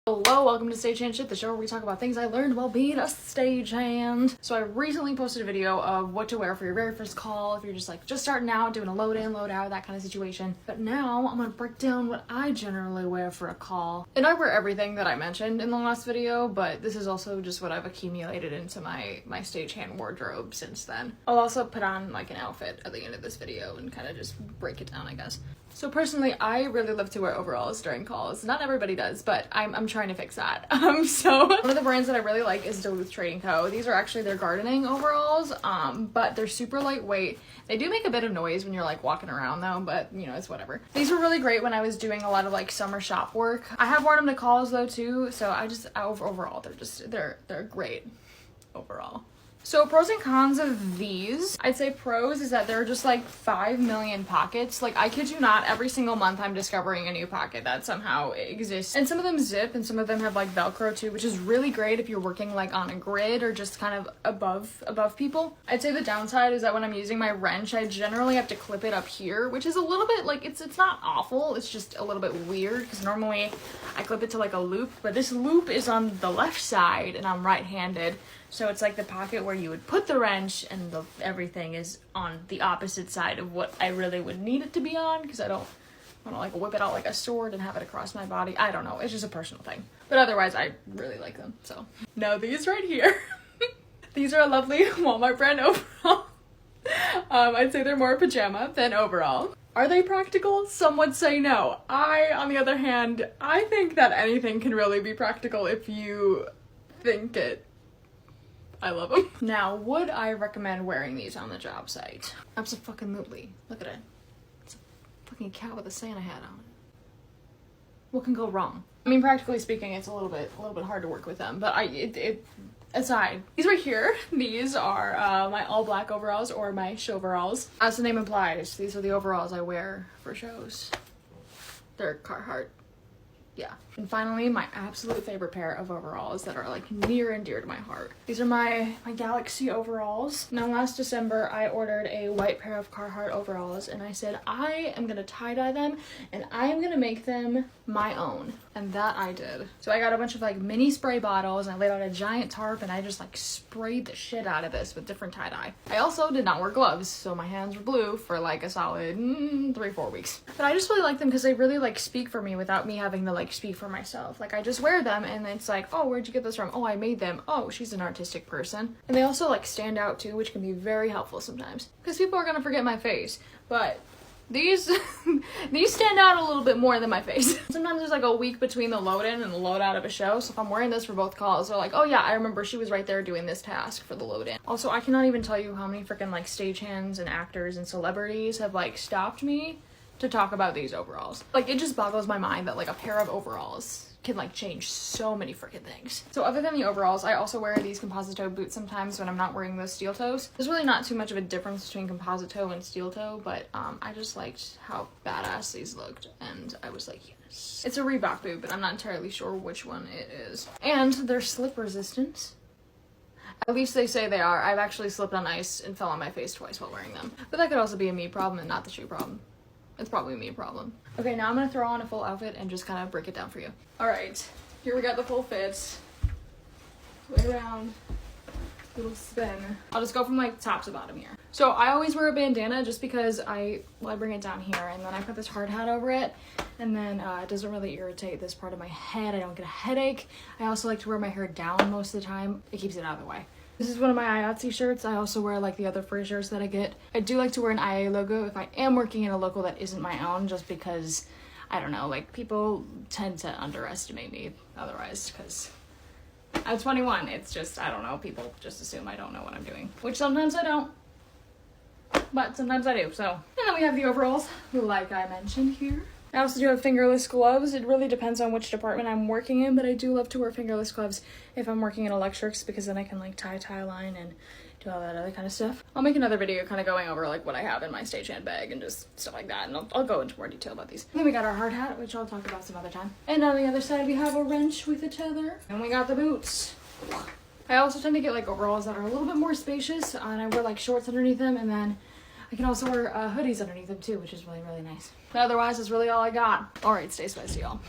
Hello, welcome to Stagehand Shit, the show where we talk about things I learned while being a stagehand. So I recently posted a video of what to wear for your very first call if you're just starting out, doing a load in, load out, that kind of situation. But now I'm gonna break down what I generally wear for a call. And I wear everything that I mentioned in the last video, but this is also just what I've accumulated into my stagehand wardrobe since then. I'll also put on like an outfit at the end of this video and kind of just break it down, I guess. So personally, I really love to wear overalls during calls. Not everybody does, but I'm trying to fix that. So one of the brands that I really like is Duluth Trading Co. These are actually their gardening overalls, but they're super lightweight. They do make a bit of noise when you're like walking around though, but you know, it's whatever. These were really great when I was doing a lot of like summer shop work. I have worn them to calls though too, so overall, they're great overall. So pros and cons of these, I'd say pros is that they're just like 5 million pockets. Like I kid you not, every single month I'm discovering a new pocket that somehow exists. And some of them zip and some of them have like Velcro too, which is really great if you're working like on a grid or just kind of above people. I'd say the downside is that when I'm using my wrench, I generally have to clip it up here, which is a little bit like, it's not awful, it's just a little bit weird because normally I clip it to like a loop, but this loop is on the left side and I'm right-handed. So it's like the pocket where you would put the wrench and everything is on the opposite side of what I really would need it to be on because I don't want to like whip it out like a sword and have it across my body. I don't know. It's just a personal thing. But otherwise, I really like them. So now these right here. These are a lovely Walmart brand overall. I'd say they're more pajama than overall. Are they practical? Some would say no. On the other hand, I think that anything can really be practical if you think it. I love them. Now, would I recommend wearing these on the job site? Absolutely. Look at it. It's a fucking cat with a Santa hat on it. What can go wrong? I mean, practically speaking, it's a little bit hard to work with them, but aside. These right here, these are my all black overalls or my showveralls. As the name implies, these are the overalls I wear for shows. They're Carhartt. Yeah. And finally, my absolute favorite pair of overalls that are like near and dear to my heart. These are my Galaxy overalls. Now last December, I ordered a white pair of Carhartt overalls and I said, I am gonna tie-dye them and I am gonna make them my own. And that I did. So I got a bunch of like mini spray bottles and I laid out a giant tarp and I just like sprayed the shit out of this with different tie-dye. I also did not wear gloves, so my hands were blue for like a solid 3-4 weeks. But I just really like them because they really like speak for me without me having to like speak for myself. Like I just wear them and it's like, oh, where'd you get this from? Oh, I made them. Oh, she's an artistic person. And they also like stand out too, which can be very helpful sometimes because people are gonna forget my face, but these stand out a little bit more than my face. Sometimes there's like a week between the load in and the load out of a show, so if I'm wearing this for both calls, they're like, oh yeah, I remember she was right there doing this task for the load in. Also, I cannot even tell you how many freaking like stagehands and actors and celebrities have like stopped me to talk about these overalls. Like it just boggles my mind that like a pair of overalls can like change so many freaking things. So other than the overalls, I also wear these composite toe boots sometimes when I'm not wearing those steel toes. There's really not too much of a difference between composite toe and steel toe, but I just liked how badass these looked and I was like, yes. It's a Reebok boot, but I'm not entirely sure which one it is. And they're slip resistant. At least they say they are. I've actually slipped on ice and fell on my face twice while wearing them. But that could also be a me problem and not the shoe problem. It's probably me a problem. Okay, now I'm gonna throw on a full outfit and just kind of break it down for you. All right, here we got the full fit. Way around, little spin. I'll just go from like top to bottom here. So I always wear a bandana just because I bring it down here and then I put this hard hat over it and then it doesn't really irritate this part of my head. I don't get a headache. I also like to wear my hair down most of the time. It keeps it out of the way. This is one of my IATSE shirts. I also wear like the other free shirts that I get. I do like to wear an IA logo if I am working in a local that isn't my own, just because, I don't know, like people tend to underestimate me otherwise because I'm 21. It's just, I don't know, people just assume I don't know what I'm doing, which sometimes I don't, but sometimes I do, so. And then we have the overalls, like I mentioned here. I also do have fingerless gloves. It really depends on which department I'm working in, but I do love to wear fingerless gloves if I'm working in electrics because then I can like tie line and do all that other kind of stuff. I'll make another video kind of going over like what I have in my stagehand bag and just stuff like that, and I'll go into more detail about these. And then we got our hard hat, which I'll talk about some other time. And on the other side we have a wrench with a tether. And we got the boots. I also tend to get like overalls that are a little bit more spacious, and I wear like shorts underneath them, and then I can also wear hoodies underneath them too, which is really, really nice. But otherwise, that's really all I got. All right, stay spicy, y'all.